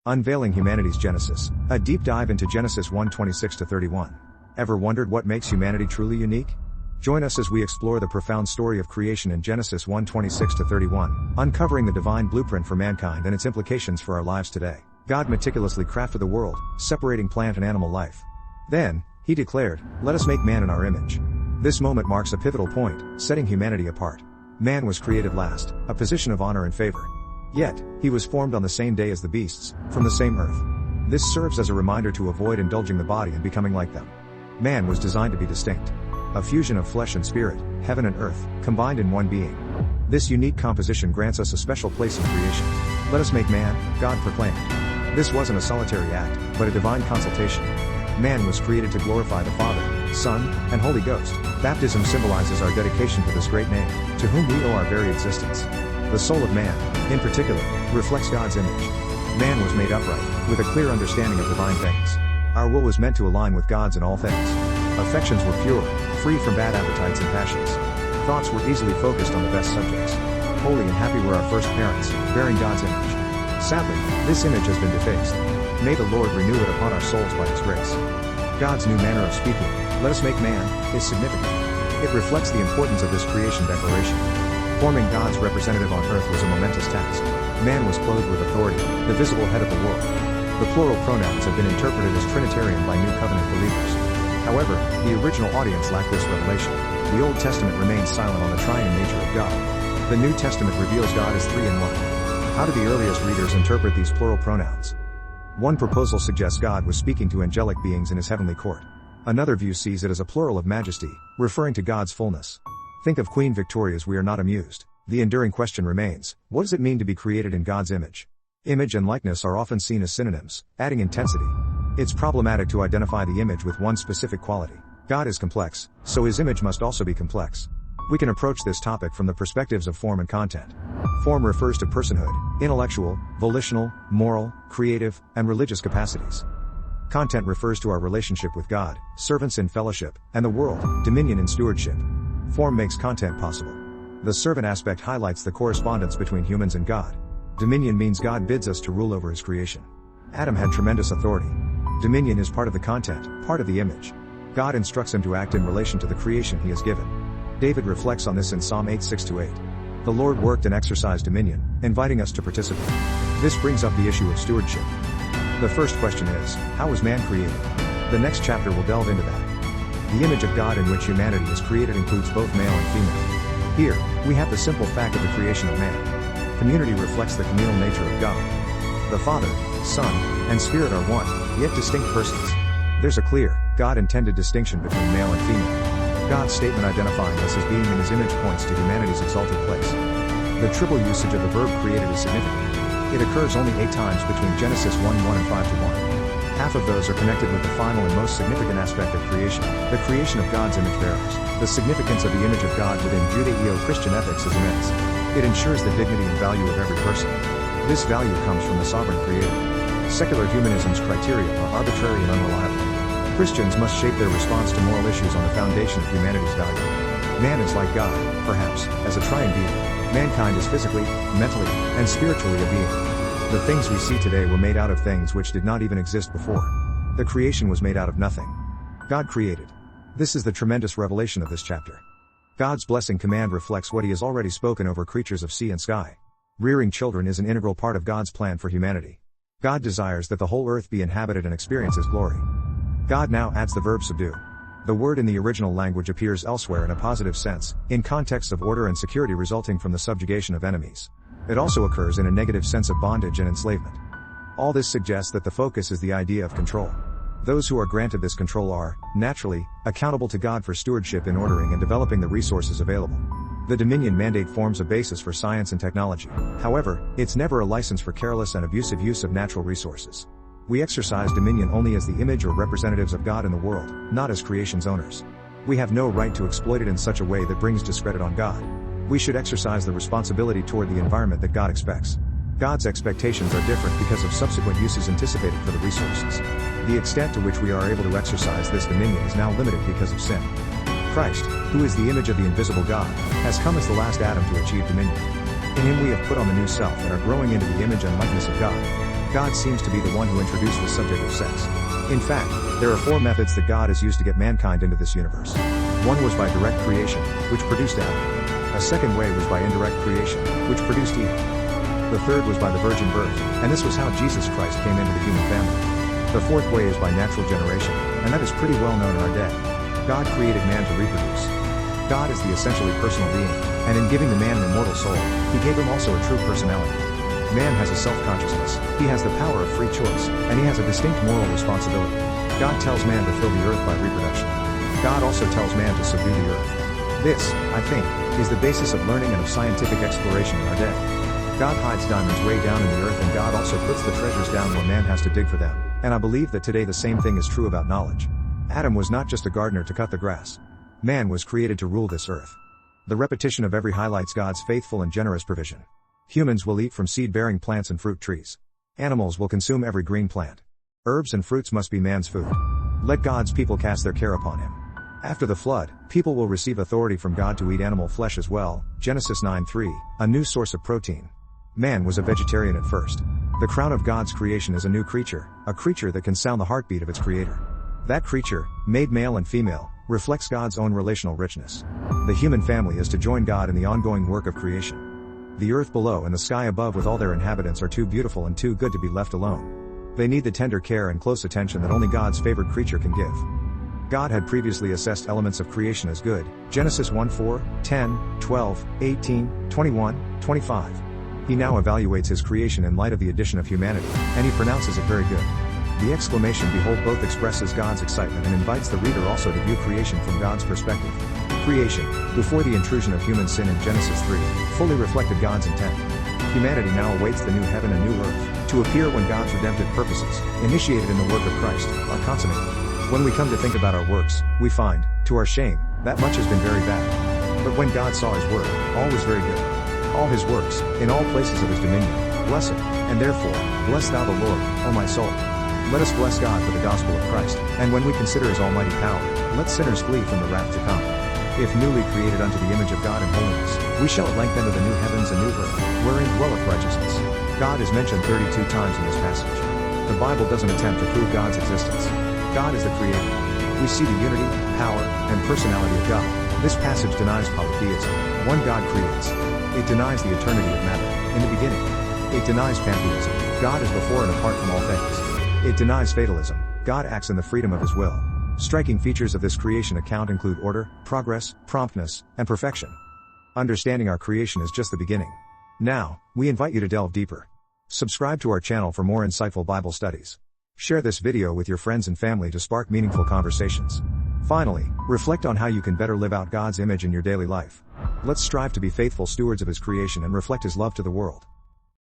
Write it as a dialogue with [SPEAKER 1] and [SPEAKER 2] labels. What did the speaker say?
[SPEAKER 1] Unveiling Humanity's Genesis, a deep dive into Genesis 1:26-31. Ever wondered what makes humanity truly unique? Join us as we explore the profound story of creation in Genesis 1:26-31, uncovering the divine blueprint for mankind and its implications for our lives today. God meticulously crafted the world, separating plant and animal life. Then, he declared, "Let us make man in our image." This moment marks a pivotal point, setting humanity apart. Man was created last, a position of honor and favor. Yet, he was formed on the same day as the beasts, from the same earth. This serves as a reminder to avoid indulging the body and becoming like them. Man was designed to be distinct. A fusion of flesh and spirit, heaven and earth, combined in one being. This unique composition grants us a special place in creation. Let us make man, God proclaimed. This wasn't a solitary act, but a divine consultation. Man was created to glorify the Father, Son, and Holy Ghost. Baptism symbolizes our dedication to this great name, to whom we owe our very existence. The soul of man, in particular, reflects God's image. Man was made upright, with a clear understanding of divine things. Our will was meant to align with God's in all things. Affections were pure, free from bad appetites and passions. Thoughts were easily focused on the best subjects. Holy and happy were our first parents, bearing God's image. Sadly, this image has been defaced. May the Lord renew it upon our souls by His grace. God's new manner of speaking, "Let us make man," is significant. It reflects the importance of this creation declaration. Forming God's representative on earth was a momentous task. Man was clothed with authority, the visible head of the world. The plural pronouns have been interpreted as Trinitarian by New Covenant believers. However, the original audience lacked this revelation. The Old Testament remains silent on the triune nature of God. The New Testament reveals God as three in one. How did the earliest readers interpret these plural pronouns? One proposal suggests God was speaking to angelic beings in his heavenly court. Another view sees it as a plural of majesty, referring to God's fullness. Think of Queen Victoria's "We are not amused." The enduring question remains, what does it mean to be created in God's image? Image and likeness are often seen as synonyms, adding intensity. It's problematic to identify the image with one specific quality. God is complex, so his image must also be complex. We can approach this topic from the perspectives of form and content. Form refers to personhood, intellectual, volitional, moral, creative, and religious capacities. Content refers to our relationship with God, servants in fellowship, and the world, dominion and stewardship. Form makes content possible. The servant aspect highlights the correspondence between humans and God. Dominion means God bids us to rule over his creation. Adam had tremendous authority. Dominion is part of the content, part of the image. God instructs him to act in relation to the creation he has given. David reflects on this in Psalm 8:6-8. The Lord worked and exercised dominion, inviting us to participate. This brings up the issue of stewardship. The first question is, how was man created? The next chapter will delve into that. The image of God in which humanity is created includes both male and female. Here, we have the simple fact of the creation of man. Community reflects the communal nature of God. The Father, Son, and Spirit are one, yet distinct persons. There's a clear, God-intended distinction between male and female. God's statement identifying us as being in his image points to humanity's exalted place. The triple usage of the verb created is significant. It occurs only 8 times between Genesis 1:1 and 5:1. Half of those are connected with the final and most significant aspect of creation, the creation of God's image bearers. The significance of the image of God within Judeo-Christian ethics is immense. It ensures the dignity and value of every person. This value comes from the sovereign creator. Secular humanism's criteria are arbitrary and unreliable. Christians must shape their response to moral issues on the foundation of humanity's value. Man is like God, perhaps, as a triune being. Mankind is physically, mentally, and spiritually a being. The things we see today were made out of things which did not even exist before. The creation was made out of nothing. God created. This is the tremendous revelation of this chapter. God's blessing command reflects what he has already spoken over creatures of sea and sky. Rearing children is an integral part of God's plan for humanity. God desires that the whole earth be inhabited and experience his glory. God now adds the verb subdue. The word in the original language appears elsewhere in a positive sense, in contexts of order and security resulting from the subjugation of enemies. It also occurs in a negative sense of bondage and enslavement. All this suggests that the focus is the idea of control. Those who are granted this control are, naturally, accountable to God for stewardship in ordering and developing the resources available. The dominion mandate forms a basis for science and technology. However, it's never a license for careless and abusive use of natural resources. We exercise dominion only as the image or representatives of God in the world, not as creation's owners. We have no right to exploit it in such a way that brings discredit on God. We should exercise the responsibility toward the environment that God expects. God's expectations are different because of subsequent uses anticipated for the resources. The extent to which we are able to exercise this dominion is now limited because of sin. Christ, who is the image of the invisible God, has come as the last Adam to achieve dominion. In him we have put on the new self and are growing into the image and likeness of God. God seems to be the one who introduced the subject of sex. In fact, there are 4 methods that God has used to get mankind into this universe. One was by direct creation, which produced Adam. A second way was by indirect creation, which produced Eve. The third was by the virgin birth, and this was how Jesus Christ came into the human family. The fourth way is by natural generation, and that is pretty well known in our day. God created man to reproduce. God is the essentially personal being, and in giving the man an immortal soul, he gave him also a true personality. Man has a self-consciousnness, he has the power of free choice, and he has a distinct moral responsibility. God tells man to fill the earth by reproduction. God also tells man to subdue the earth. This, I think, is the basis of learning and of scientific exploration in our day. God hides diamonds way down in the earth, and God also puts the treasures down where man has to dig for them, and I believe that today the same thing is true about knowledge. Adam was not just a gardener to cut the grass. Man was created to rule this earth. The repetition of every highlights God's faithful and generous provision. Humans will eat from seed-bearing plants and fruit trees. Animals will consume every green plant. Herbs and fruits must be man's food. Let God's people cast their care upon him. After the flood, people will receive authority from God to eat animal flesh as well, Genesis 9:3, a new source of protein. Man was a vegetarian at first. The crown of God's creation is a new creature, a creature that can sound the heartbeat of its creator. That creature, made male and female, reflects God's own relational richness. The human family is to join God in the ongoing work of creation. The earth below and the sky above with all their inhabitants are too beautiful and too good to be left alone. They need the tender care and close attention that only God's favored creature can give. God had previously assessed elements of creation as good, Genesis 1:4, 10, 12, 18, 21, 25. He now evaluates his creation in light of the addition of humanity, and he pronounces it very good. The exclamation "behold" both expresses God's excitement and invites the reader also to view creation from God's perspective. Creation, before the intrusion of human sin in Genesis 3, fully reflected God's intent. Humanity now awaits the new heaven and new earth, to appear when God's redemptive purposes, initiated in the work of Christ, are consummated. When we come to think about our works, we find, to our shame, that much has been very bad. But when God saw his work, all was very good. All his works, in all places of his dominion, bless him, and therefore, bless thou the Lord, O my soul. Let us bless God for the gospel of Christ, and when we consider his almighty power, let sinners flee from the wrath to come. If newly created unto the image of God in holiness, we shall at length enter the new heavens and new earth, wherein dwelleth righteousness. God is mentioned 32 times in this passage. The Bible doesn't attempt to prove God's existence. God is the creator. We see the unity, power, and personality of God. This passage denies polytheism. One God creates. It denies the eternity of matter, in the beginning. It denies pantheism. God is before and apart from all things. It denies fatalism. God acts in the freedom of his will. Striking features of this creation account include order, progress, promptness, and perfection. Understanding our creation is just the beginning. Now, we invite you to delve deeper. Subscribe to our channel for more insightful Bible studies. Share this video with your friends and family to spark meaningful conversations. Finally, reflect on how you can better live out God's image in your daily life. Let's strive to be faithful stewards of his creation and reflect his love to the world.